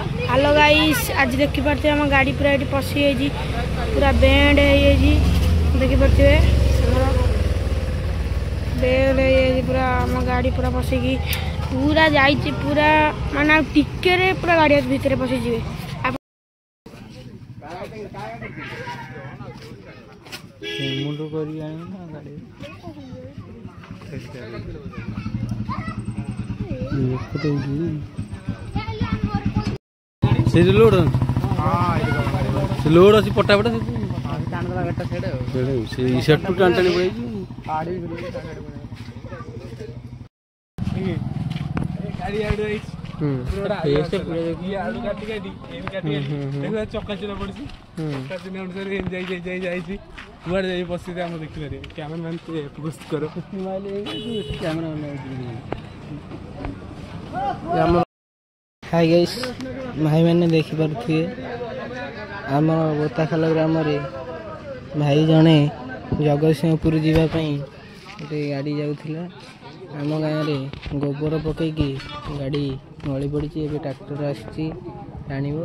hello guys आज देखि पारते हम गाड़ी पूरा ये पशि जाइए पूरा बेंड देखि पारते बेंड पूरा हम गाड़ी पूरा पशिकी पूरा जाइए पूरा माना टिके पूरा गाड़ी भितर पशि जी मुंडू करी ना गाड़ी से लोड से लोड अच्छी पटा पटा से सेट टू टाण टाणी चक्का चुना पड़ी चक्का चुना अनुसार कुआड़े बस देखिए कैमरामैन पोस्ट करो हाय गाइस भाई मैंने देखी पारे आम बोताखाल ग्राम भाई जड़े जगतसिंहपुर जावाई गोटे गाड़ी जाऊला आम गाँव में गोबर पकईकी गाड़ी गली पड़ी ए ट्रैक्टर आसी टाणव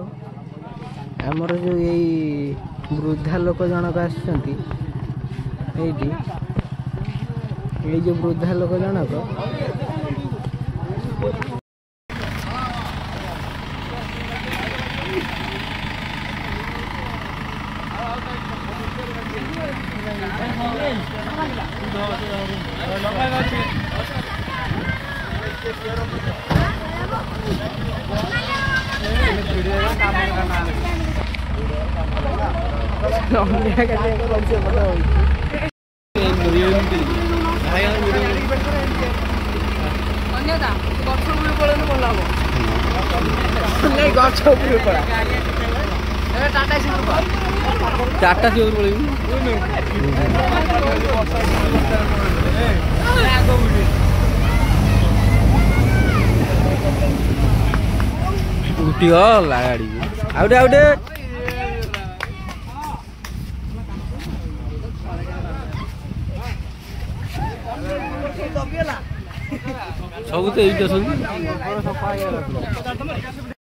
आमर जो यही वृद्धा लोक जनक आसुँच जो वृद्धा लोक जनक टाटा उठी गाड़ी आउटे आउटे सब तो